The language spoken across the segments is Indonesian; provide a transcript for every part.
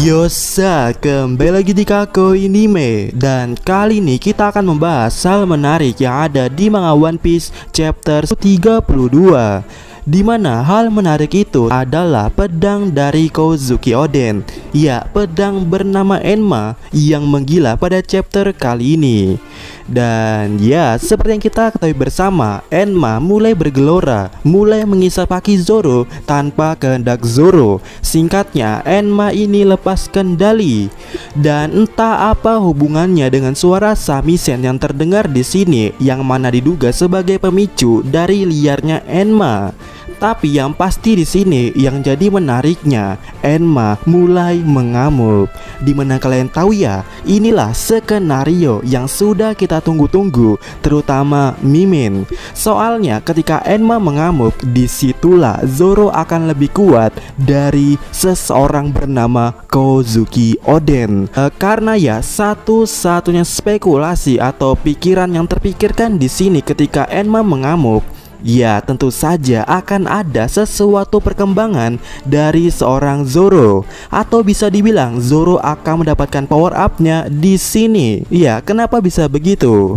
Yosa, kembali lagi di Kakoi Anime. Dan kali ini kita akan membahas hal menarik yang ada di manga One Piece chapter 32, di mana hal menarik itu adalah pedang dari Kozuki Oden. Ya, pedang bernama Enma yang menggila pada chapter kali ini. Dan ya, seperti yang kita ketahui bersama, Enma mulai bergelora, mulai mengisap kaki Zoro tanpa kehendak Zoro. Singkatnya, Enma ini lepas kendali. Dan entah apa hubungannya dengan suara samisen yang terdengar di sini, yang mana diduga sebagai pemicu dari liarnya Enma. Tapi yang pasti di sini yang jadi menariknya, Enma mulai mengamuk. Dimana kalian tahu ya, inilah skenario yang sudah kita tunggu-tunggu, terutama Mimin. Soalnya ketika Enma mengamuk, disitulah Zoro akan lebih kuat dari seseorang bernama Kozuki Oden. Karena ya, satu-satunya spekulasi atau pikiran yang terpikirkan di sini ketika Enma mengamuk, ya tentu saja akan ada sesuatu perkembangan dari seorang Zoro, atau bisa dibilang Zoro akan mendapatkan power up-nya di sini. Ya, kenapa bisa begitu?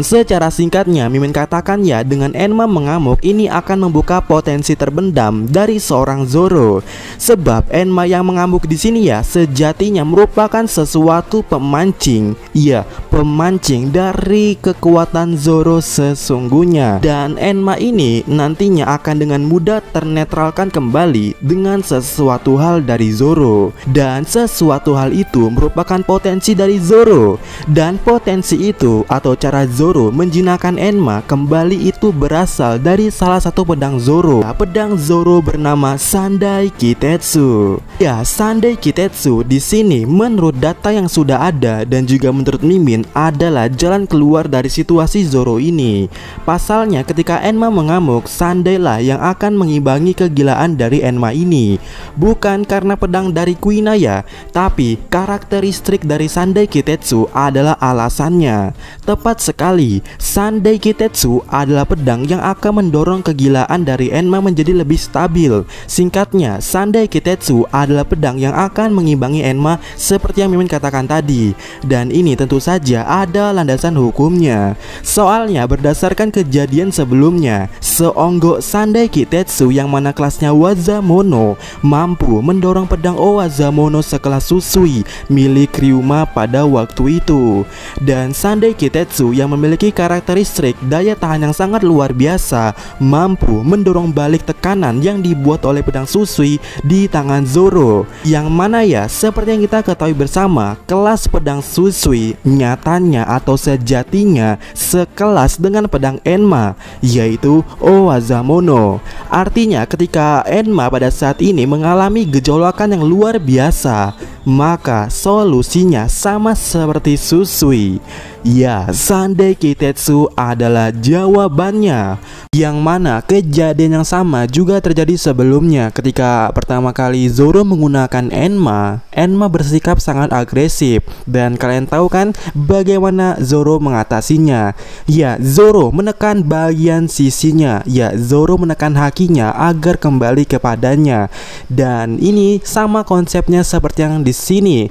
Secara singkatnya Mimin katakan ya, dengan Enma mengamuk ini akan membuka potensi terbendam dari seorang Zoro. Sebab Enma yang mengamuk di sini ya sejatinya merupakan sesuatu pemancing. Iya, pemancing dari kekuatan Zoro sesungguhnya. Dan Enma ini nantinya akan dengan mudah ternetralkan kembali dengan sesuatu hal dari Zoro. Dan sesuatu hal itu merupakan potensi dari Zoro. Dan potensi itu atau cara Zoro menjinakkan Enma kembali itu berasal dari salah satu pedang Zoro. Pedang Zoro bernama Sandai Kitetsu. Ya, Sandai Kitetsu di sini menurut data yang sudah ada dan juga menurut Mimin adalah jalan keluar dari situasi Zoro ini. Pasalnya ketika Enma mengamuk, Sandai lah yang akan mengimbangi kegilaan dari Enma ini. Bukan karena pedang dari Kuinaya, tapi karakteristik dari Sandai Kitetsu adalah alasannya. Tepat sekali, Sandai Kitetsu adalah pedang yang akan mendorong kegilaan dari Enma menjadi lebih stabil. Singkatnya, Sandai Kitetsu adalah pedang yang akan mengimbangi Enma seperti yang Mimin katakan tadi. Dan ini tentu saja ada landasan hukumnya. Soalnya berdasarkan kejadian sebelumnya, seonggok Sandai Kitetsu yang mana kelasnya Wazamono mampu mendorong pedang Owazamono sekelas Susui milik Ryuma pada waktu itu. Dan Sandai Kitetsu yang memiliki karakteristik daya tahan yang sangat luar biasa mampu mendorong balik tekanan yang dibuat oleh pedang Susui di tangan Zoro. Yang mana ya, seperti yang kita ketahui bersama, kelas pedang Susui nyatanya atau sejatinya sekelas dengan pedang Enma, yaitu Owazamono. Artinya ketika Enma pada saat ini mengalami gejolakan yang luar biasa, maka solusinya sama seperti Susui. Ya, Sandai Kitetsu adalah jawabannya. Yang mana kejadian yang sama juga terjadi sebelumnya ketika pertama kali Zoro menggunakan Enma. Enma bersikap sangat agresif. Dan kalian tahu kan bagaimana Zoro mengatasinya? Ya, Zoro menekan bagian sisinya. Ya, Zoro menekan hakinya agar kembali kepadanya. Dan ini sama konsepnya seperti yang di sini.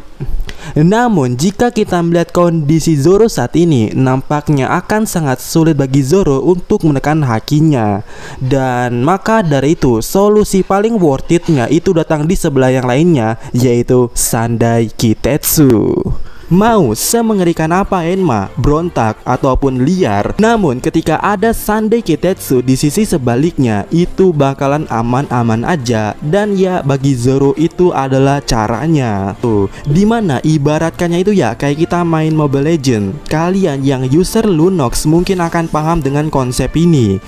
Namun jika kita melihat kondisi Zoro saat ini, nampaknya akan sangat sulit bagi Zoro untuk menekan hakinya. Dan maka dari itu solusi paling worth it-nya itu datang di sebelah yang lainnya, yaitu Sandai Kitetsu. Mau semengerikan apa Enma, berontak ataupun liar, namun ketika ada Sandai Kitetsu di sisi sebaliknya, itu bakalan aman-aman aja. Dan ya, bagi Zoro itu adalah caranya. Tuh, dimana ibaratkannya itu ya kayak kita main Mobile Legends. Kalian yang user Lunox mungkin akan paham dengan konsep ini.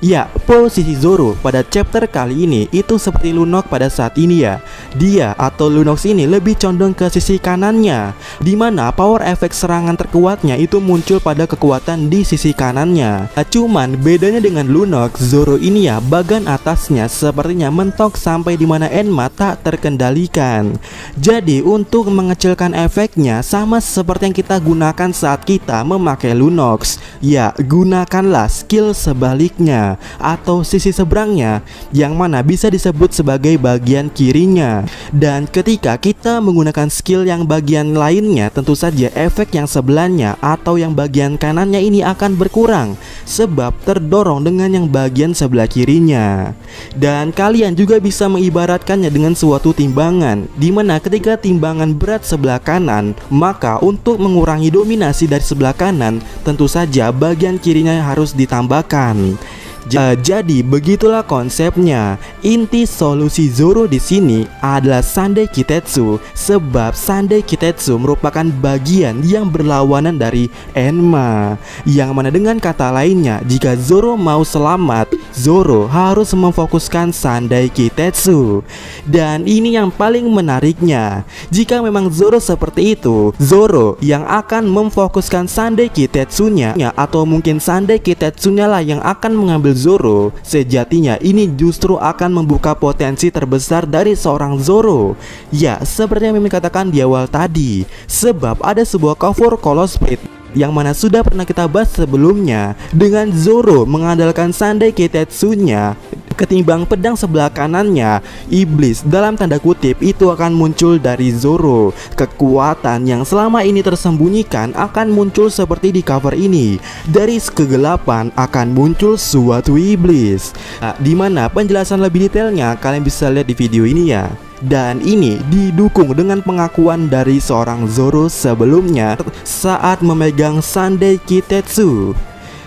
Ya, posisi Zoro pada chapter kali ini itu seperti Lunox pada saat ini ya. Dia atau Lunox ini lebih condong ke sisi kanannya, dimana power efek serangan terkuatnya itu muncul pada kekuatan di sisi kanannya. Cuman bedanya dengan Lunox, Zoro ini ya bagian atasnya sepertinya mentok sampai dimana Enma tak terkendalikan. Jadi untuk mengecilkan efeknya sama seperti yang kita gunakan saat kita memakai Lunox. Ya, gunakanlah skill sebaliknya. sebelahnya atau sisi seberangnya, yang mana bisa disebut sebagai bagian kirinya. Dan ketika kita menggunakan skill yang bagian lainnya, tentu saja efek yang sebelahnya atau yang bagian kanannya ini akan berkurang sebab terdorong dengan yang bagian sebelah kirinya. Dan kalian juga bisa mengibaratkannya dengan suatu timbangan, dimana ketika timbangan berat sebelah kanan, maka untuk mengurangi dominasi dari sebelah kanan, tentu saja bagian kirinya harus ditambahkan. Jadi begitulah konsepnya. Inti solusi Zoro di sini adalah Sandai Kitetsu, sebab Sandai Kitetsu merupakan bagian yang berlawanan dari Enma. Yang mana dengan kata lainnya, jika Zoro mau selamat, Zoro harus memfokuskan Sandai Kitetsu. Dan ini yang paling menariknya, jika memang Zoro seperti itu, Zoro yang akan memfokuskan Sandai Kitetsunya, atau mungkin Sandai Kitetsunya lah yang akan mengambil Zoro, sejatinya ini justru akan membuka potensi terbesar dari seorang Zoro. Ya, seperti yang Mimi katakan di awal tadi, sebab ada sebuah cover Coloss Split yang mana sudah pernah kita bahas sebelumnya, dengan Zoro mengandalkan Sandai Kitetsunya ketimbang pedang sebelah kanannya, iblis dalam tanda kutip itu akan muncul dari Zoro. Kekuatan yang selama ini tersembunyikan akan muncul seperti di cover ini. Dari kegelapan akan muncul suatu iblis. Dimana penjelasan lebih detailnya kalian bisa lihat di video ini ya. Dan ini didukung dengan pengakuan dari seorang Zoro sebelumnya saat memegang Sandai Kitetsu.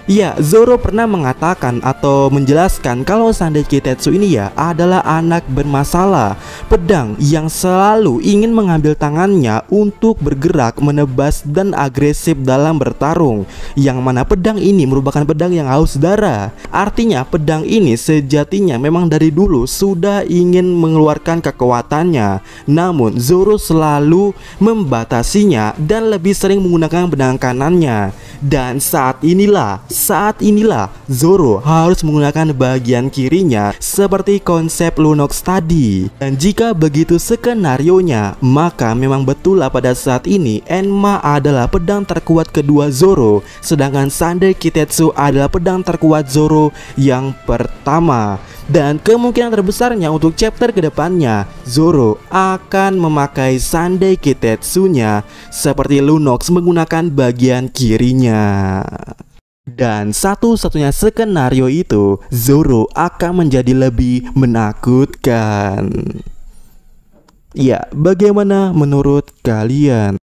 Ya, Zoro pernah mengatakan atau menjelaskan kalau Sandai Kitetsu ini ya adalah anak bermasalah, pedang yang selalu ingin mengambil tangannya untuk bergerak, menebas dan agresif dalam bertarung. Yang mana pedang ini merupakan pedang yang haus darah. Artinya pedang ini sejatinya memang dari dulu sudah ingin mengeluarkan kekuatannya. Namun Zoro selalu membatasinya dan lebih sering menggunakan pedang kanannya. Dan saat inilah Zoro harus menggunakan bagian kirinya seperti konsep Lunox tadi. Dan jika begitu skenarionya, maka memang betul lah pada saat ini Enma adalah pedang terkuat kedua Zoro, sedangkan Sandai Kitetsu adalah pedang terkuat Zoro yang pertama. Dan kemungkinan terbesarnya untuk chapter kedepannya, Zoro akan memakai Sandai Kitetsunya seperti Lunox menggunakan bagian kirinya. Dan satu-satunya skenario itu, Zoro akan menjadi lebih menakutkan. Ya, bagaimana menurut kalian?